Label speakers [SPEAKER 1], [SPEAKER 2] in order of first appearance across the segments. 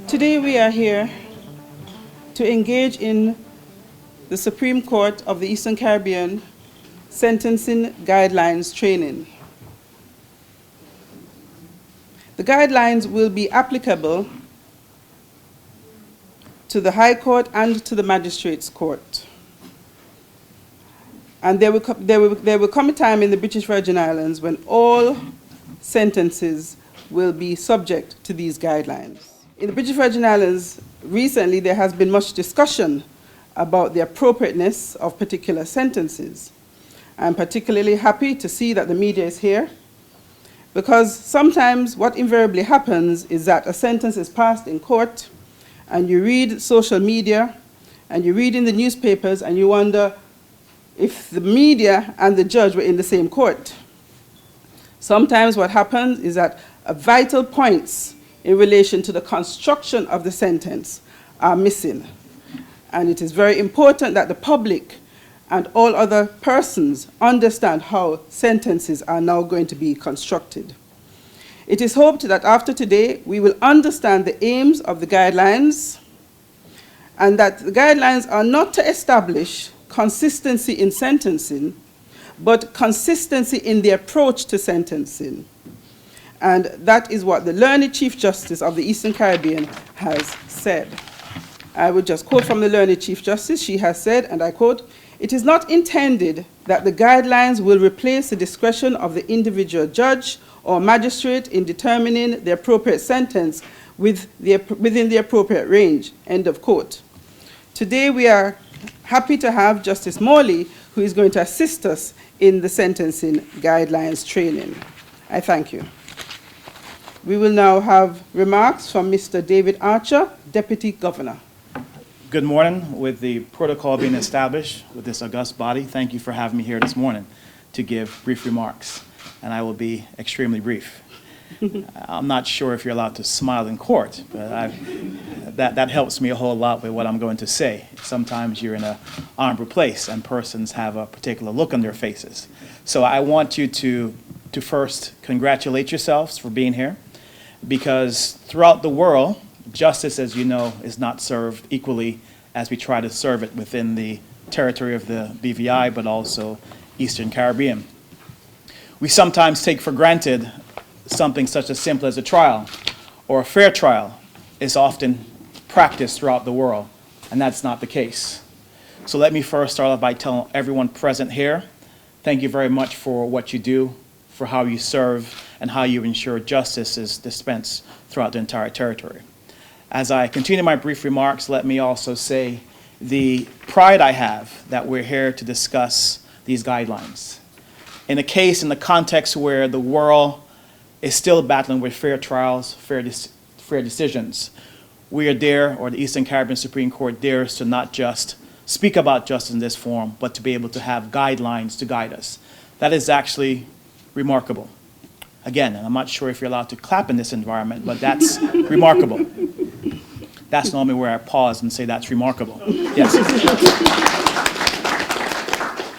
[SPEAKER 1] Today we are here to engage in the Supreme Court of the Eastern Caribbean sentencing guidelines training. The guidelines will be applicable to the High Court and to the Magistrates Court. And there will come a time in the British Virgin Islands when all sentences will be subject to these guidelines. In the British Virgin Islands, recently there has been much discussion about the appropriateness of particular sentences. I'm particularly happy to see that the media is here, because sometimes what invariably happens is that a sentence is passed in court, and you read social media, and you read in the newspapers, and you wonder if the media and the judge were in the same court. Sometimes what happens is that vital points in relation to the construction of the sentence are missing. And it is very important that the public and all other persons understand how sentences are now going to be constructed. It is hoped that after today, we will understand the aims of the guidelines, and that the guidelines are not to establish consistency in sentencing, but consistency in the approach to sentencing. And that is what the learned Chief Justice of the Eastern Caribbean has said. I would just quote from the learned Chief Justice. She has said, and I quote, "It is not intended that the guidelines will replace the discretion of the individual judge or magistrate in determining the appropriate sentence within the appropriate range," end of quote. Today we are happy to have Justice Morley, who is going to assist us in the sentencing guidelines training. I thank you. We will now have remarks from Mr. David Archer, Deputy Governor.
[SPEAKER 2] Good morning. With the protocol being established with this august body, thank you for having me here this morning to give brief remarks, and I will be extremely brief. I'm not sure if you're allowed to smile in court, but that helps me a whole lot with what I'm going to say. Sometimes you're in an honorable place and persons have a particular look on their faces. So I want you to first congratulate yourselves for being here, because throughout the world, justice, as you know, is not served equally as we try to serve it within the territory of the BVI, but also Eastern Caribbean. We sometimes take for granted something such as simple as a trial or a fair trial is often practiced throughout the world, and that's not the case. So let me first start off by telling everyone present here, thank you very much for what you do, for how you serve, and how you ensure justice is dispensed throughout the entire territory. As I continue my brief remarks, let me also say the pride I have that we're here to discuss these guidelines. In a case, in the context where the world is still battling with fair trials, fair decisions, we are there, or the Eastern Caribbean Supreme Court dares to not just speak about justice in this forum, but to be able to have guidelines to guide us. That is actually remarkable. Again, and I'm not sure if you're allowed to clap in this environment, but that's remarkable. That's normally where I pause and say that's remarkable. Yes.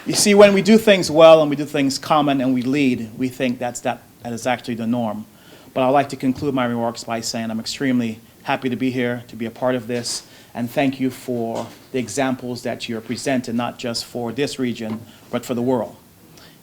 [SPEAKER 2] You see, when we do things well and we do things common and we lead, we think that is actually the norm. But I'd like to conclude my remarks by saying I'm extremely happy to be here, to be a part of this, and thank you for the examples that you're presenting, not just for this region, but for the world.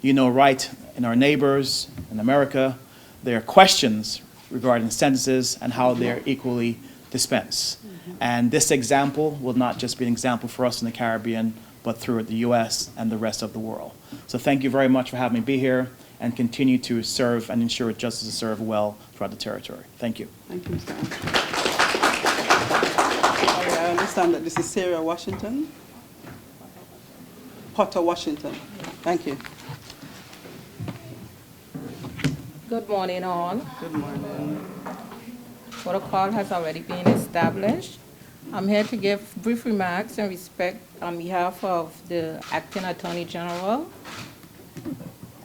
[SPEAKER 2] You know, right in our neighbors in America, there are questions regarding sentences and how they're equally dispensed. And this example will not just be an example for us in the Caribbean, but throughout the U.S. and the rest of the world. So thank you very much for having me be here, and continue to serve and ensure justice is served well throughout the territory. Thank you.
[SPEAKER 1] Thank you, Mr. I understand that this is Sarah Washington. Potter Washington. Thank you.
[SPEAKER 3] Good morning, all.
[SPEAKER 1] Good morning.
[SPEAKER 3] Protocol has already been established. I'm here to give brief remarks and respect on behalf of the Acting Attorney General.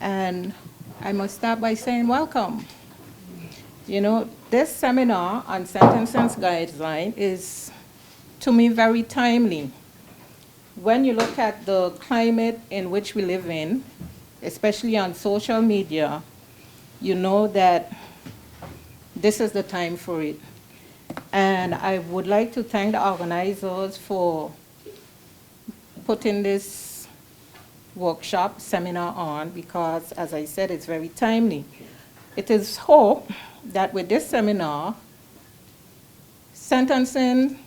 [SPEAKER 3] And I must start by saying welcome. You know, this seminar on sentencing guideline is to me, very timely. When you look at the climate in which we live in, especially on social media, you know that this is the time for it. And I would like to thank the organizers for putting this workshop, seminar on, because, as I said, it's very timely. It is hoped that with this seminar, sentencing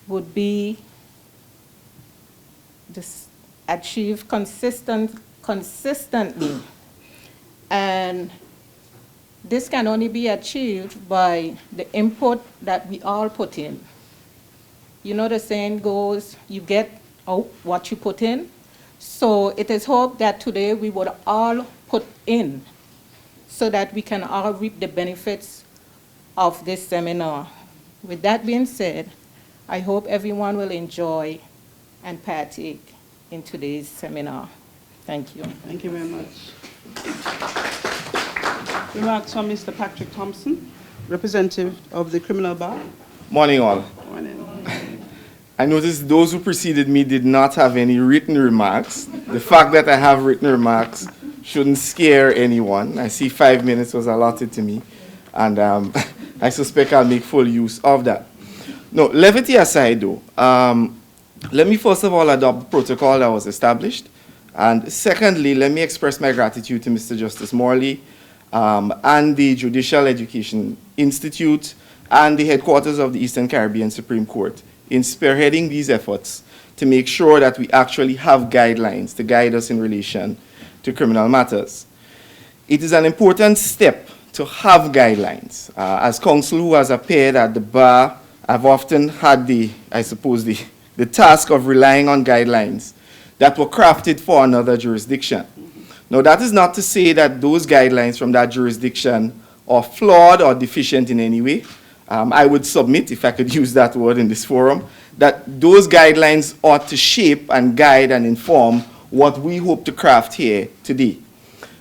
[SPEAKER 3] would be achieved consistently. And this can only be achieved by the input that we all put in. You know the saying goes, you get out what you put in. So it is hoped that today we would all put in so that we can all reap the benefits of this seminar. With that being said, I hope everyone will enjoy and partake in today's seminar. Thank you.
[SPEAKER 1] Thank you very much. Remarks from Mr. Patrick Thompson, representative of the Criminal Bar.
[SPEAKER 4] Morning, all.
[SPEAKER 1] Morning.
[SPEAKER 4] I noticed those who preceded me did not have any written remarks. The fact that I have written remarks shouldn't scare anyone. I see 5 minutes was allotted to me, and I suspect I'll make full use of that. No, levity aside, though, let me first of all adopt the protocol that was established. And secondly, let me express my gratitude to Mr. Justice Morley and the Judicial Education Institute and the headquarters of the Eastern Caribbean Supreme Court in spearheading these efforts to make sure that we actually have guidelines to guide us in relation to criminal matters. It is an important step to have guidelines. As counsel who has appeared at the bar, I've often had the task of relying on guidelines that were crafted for another jurisdiction. Now, that is not to say that those guidelines from that jurisdiction are flawed or deficient in any way. I would submit, if I could use that word in this forum, that those guidelines ought to shape and guide and inform what we hope to craft here today.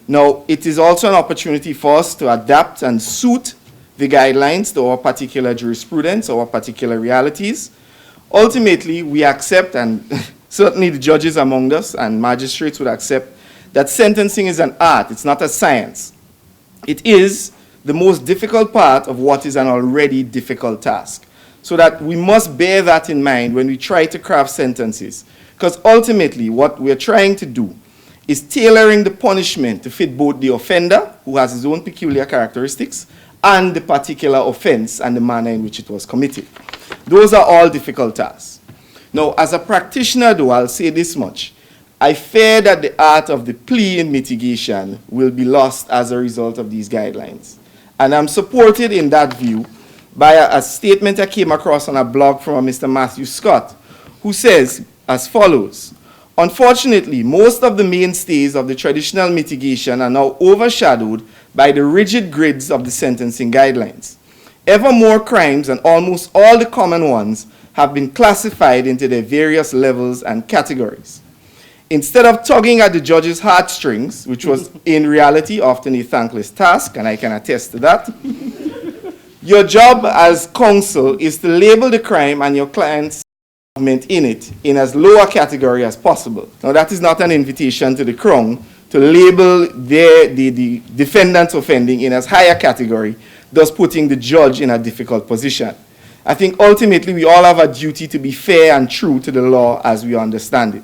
[SPEAKER 4] Now, it is also an opportunity for us to adapt and suit the guidelines to our particular jurisprudence, our particular realities. Ultimately, we accept, and certainly the judges among us and magistrates would accept, that sentencing is an art, it's not a science. It is the most difficult part of what is an already difficult task. So that we must bear that in mind when we try to craft sentences. Because ultimately, what we're trying to do is tailoring the punishment to fit both the offender, who has his own peculiar characteristics, and the particular offense and the manner in which it was committed. Those are all difficult tasks. Now, as a practitioner, though, I'll say this much. I fear that the art of the plea in mitigation will be lost as a result of these guidelines. And I'm supported in that view by a statement I came across on a blog from Mr. Matthew Scott, who says as follows: unfortunately, most of the mainstays of the traditional mitigation are now overshadowed by the rigid grids of the sentencing guidelines. Ever more crimes, and almost all the common ones, have been classified into their various levels and categories. Instead of tugging at the judge's heartstrings, which was in reality often a thankless task, and I can attest to that, your job as counsel is to label the crime and your client's involvement in it in as low a category as possible. Now, that is not an invitation to the Crown to label the defendant's offending in as high a category, thus putting the judge in a difficult position. I think ultimately we all have a duty to be fair and true to the law as we understand it.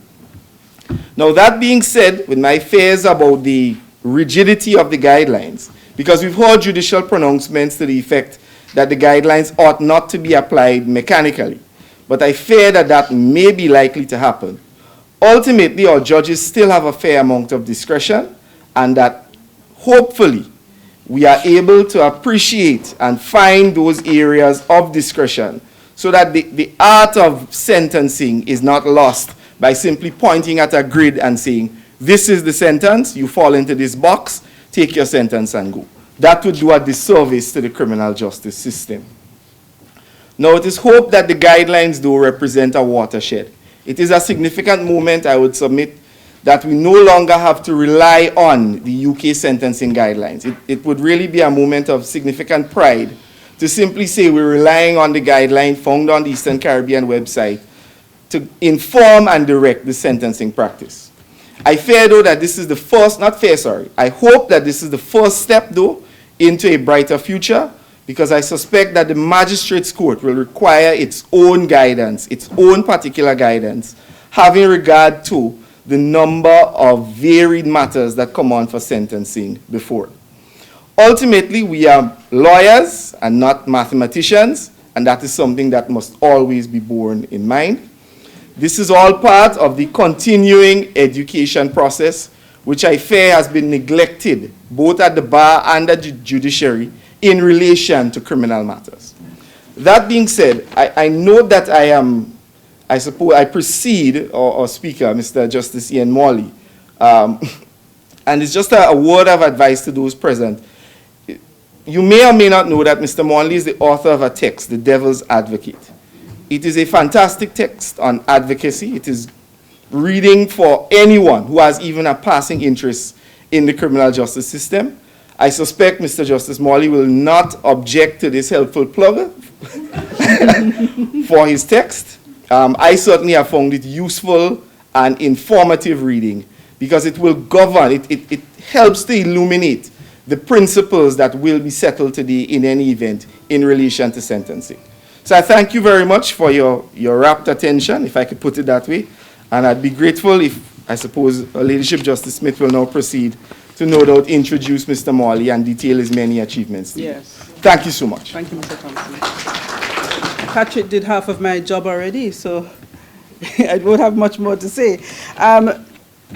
[SPEAKER 4] Now, that being said, with my fears about the rigidity of the guidelines, because we've heard judicial pronouncements to the effect that the guidelines ought not to be applied mechanically, but I fear that that may be likely to happen. Ultimately, our judges still have a fair amount of discretion, and that hopefully we are able to appreciate and find those areas of discretion so that the art of sentencing is not lost by simply pointing at a grid and saying, this is the sentence, you fall into this box, take your sentence and go. That would do a disservice to the criminal justice system. Now, it is hoped that the guidelines do represent a watershed. It is a significant moment, I would submit, that we no longer have to rely on the UK sentencing guidelines. It would really be a moment of significant pride to simply say we're relying on the guideline found on the Eastern Caribbean website to inform and direct the sentencing practice. I fear, though, that this is the first, not fear, sorry, I hope that this is the first step, though, into a brighter future, because I suspect that the magistrates' court will require its own guidance, its own particular guidance, having regard to the number of varied matters that come on for sentencing before. Ultimately, we are lawyers and not mathematicians, and that is something that must always be borne in mind. This is all part of the continuing education process, which I fear has been neglected both at the bar and at the judiciary in relation to criminal matters. That being said, I note that I precede our speaker, Mr. Justice Ian Morley, and it's just a word of advice to those present. You may or may not know that Mr. Morley is the author of a text, The Devil's Advocate. It is a fantastic text on advocacy. It is reading for anyone who has even a passing interest in the criminal justice system. I suspect Mr. Justice Morley will not object to this helpful plug for his text. I certainly have found it useful and informative reading because it will govern, it helps to illuminate the principles that will be settled today in any event in relation to sentencing. So I thank you very much for your rapt attention, if I could put it that way. And I'd be grateful if, I suppose, Her Ladyship Justice Smith will now proceed to no doubt introduce Mr. Morley and detail his many achievements.
[SPEAKER 1] Yes.
[SPEAKER 4] Thank you so much.
[SPEAKER 1] Thank you, Mr. Thompson. Patrick did half of my job already, so I won't have much more to say.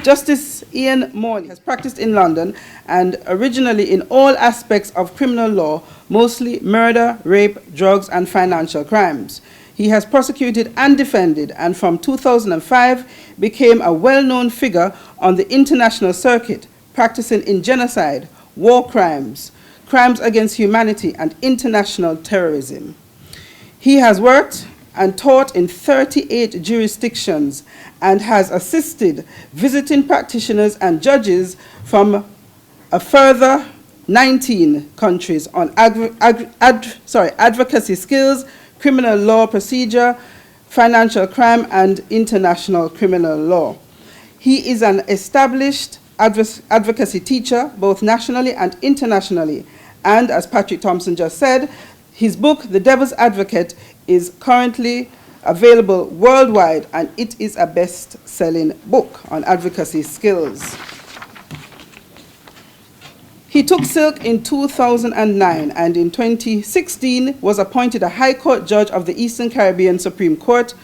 [SPEAKER 1] Justice Ian Morley has practiced in London and originally in all aspects of criminal law, mostly murder, rape, drugs, and financial crimes. He has prosecuted and defended, and from 2005 became a well-known figure on the international circuit, practicing in genocide, war crimes, crimes against humanity, and international terrorism. He has worked and taught in 38 jurisdictions and has assisted visiting practitioners and judges from a further 19 countries on advocacy skills, criminal law procedure, financial crime, and international criminal law. He is an established advocacy teacher, both nationally and internationally. And as Patrick Thompson just said, his book, The Devil's Advocate, is currently available worldwide, and it is a best-selling book on advocacy skills. He took silk in 2009 and in 2016 was appointed a High Court Judge of the Eastern Caribbean Supreme Court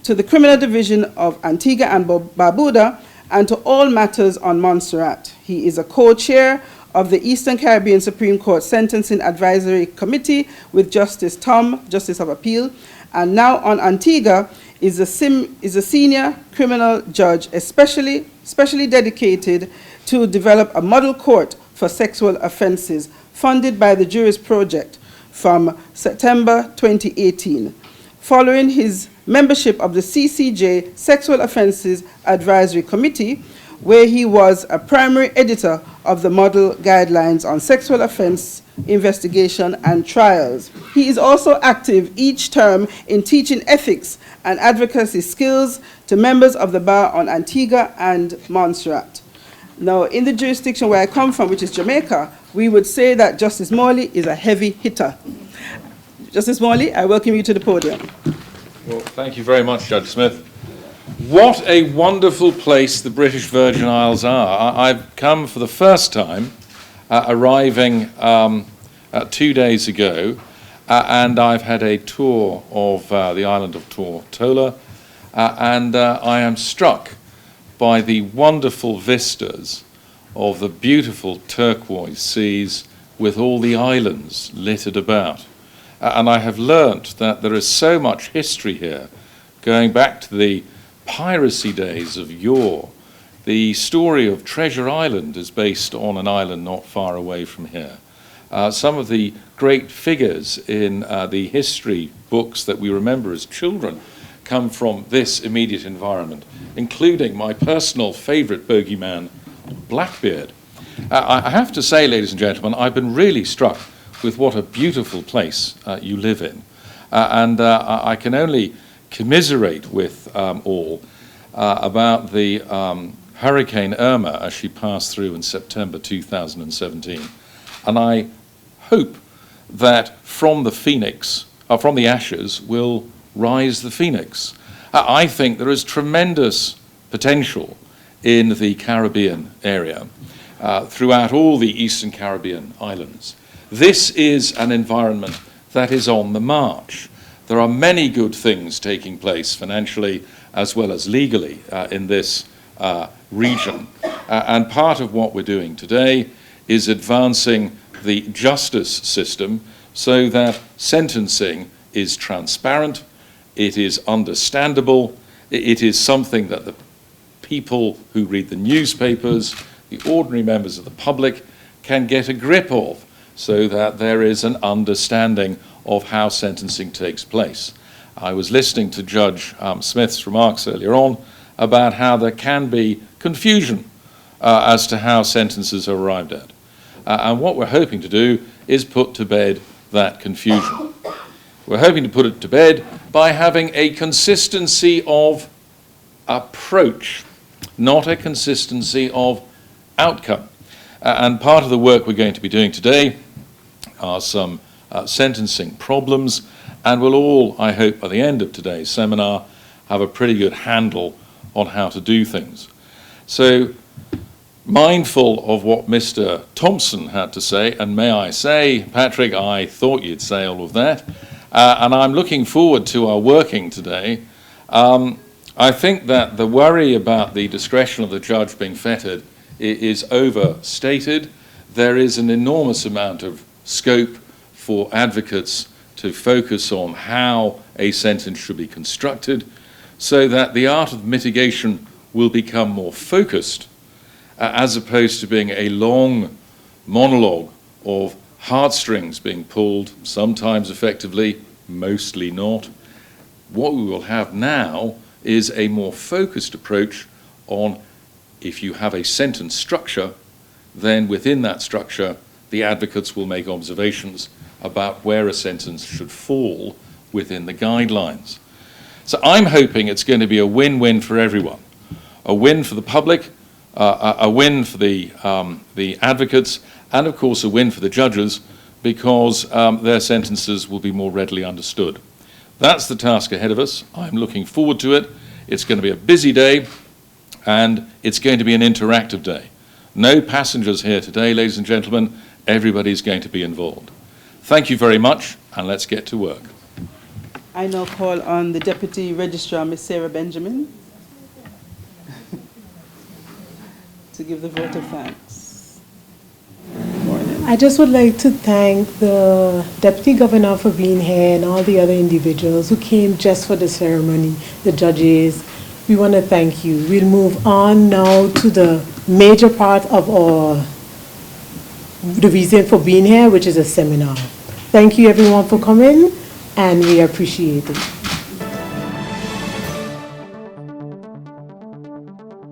[SPEAKER 1] to the Criminal Division of Antigua and Barbuda and to all matters on Montserrat. He is a co-chair of the Eastern Caribbean Supreme Court Sentencing Advisory Committee with Justice Tom, Justice of Appeal, and now on Antigua is a senior criminal judge specially dedicated to develop a model court for sexual offenses funded by the Jurist Project from September 2018. Following his membership of the CCJ Sexual Offenses Advisory Committee, where he was a primary editor of the model guidelines on sexual offense investigation and trials. He is also active each term in teaching ethics and advocacy skills to members of the bar on Antigua and Montserrat. Now, in the jurisdiction where I come from, which is Jamaica, we would say that Justice Morley is a heavy hitter. Justice Morley, I welcome you to the podium.
[SPEAKER 5] Well, thank you very much, Judge Smith. What a wonderful place the British Virgin Isles are. I've come for the first time, arriving 2 days ago, and I've had a tour of the island of Tortola, and I am struck by the wonderful vistas of the beautiful turquoise seas with all the islands littered about. And I have learnt that there is so much history here, going back to the piracy days of yore. The story of Treasure Island is based on an island not far away from here. Some of the great figures in the history books that we remember as children come from this immediate environment, including my personal favourite bogeyman, Blackbeard. I have to say, ladies and gentlemen, I've been really struck with what a beautiful place you live in. I can only commiserate with all about the Hurricane Irma as she passed through in September 2017. And I hope that from the ashes will rise the phoenix. I think there is tremendous potential in the Caribbean area, throughout all the Eastern Caribbean islands. This is an environment that is on the march. There are many good things taking place financially as well as legally in this region. And part of what we're doing today is advancing the justice system so that sentencing is transparent, it is understandable, it is something that the people who read the newspapers, the ordinary members of the public, can get a grip of, so that there is an understanding of how sentencing takes place. I was listening to Judge Smith's remarks earlier on about how there can be confusion as to how sentences are arrived at. And what we're hoping to do is put to bed that confusion. We're hoping to put it to bed by having a consistency of approach, not a consistency of outcome. And part of the work we're going to be doing today are some sentencing problems, and we'll all, I hope, by the end of today's seminar, have a pretty good handle on how to do things. So, mindful of what Mr. Thompson had to say, and may I say, Patrick, I thought you'd say all of that, and I'm looking forward to our working today. I think that the worry about the discretion of the judge being fettered is overstated. There is an enormous amount of scope for advocates to focus on how a sentence should be constructed, so that the art of mitigation will become more focused, as opposed to being a long monologue of heartstrings being pulled, sometimes effectively, mostly not. What we will have now is a more focused approach on, if you have a sentence structure, then within that structure, the advocates will make observations about where a sentence should fall within the guidelines. So I'm hoping it's going to be a win-win for everyone. A win for the public, a win for the advocates, and of course a win for the judges, because their sentences will be more readily understood. That's the task ahead of us. I'm looking forward to it. It's going to be a busy day, and it's going to be an interactive day. No passengers here today, ladies and gentlemen. Everybody's going to be involved. Thank you very much, and let's get to work.
[SPEAKER 1] I now call on the Deputy Registrar, Ms. Sarah Benjamin, to give the vote of thanks. Good morning.
[SPEAKER 6] I just would like to thank the Deputy Governor for being here and all the other individuals who came just for the ceremony, the judges. We want to thank you. We'll move on now to the major part of the reason for being here, which is a seminar. Thank you everyone for coming, and we appreciate it.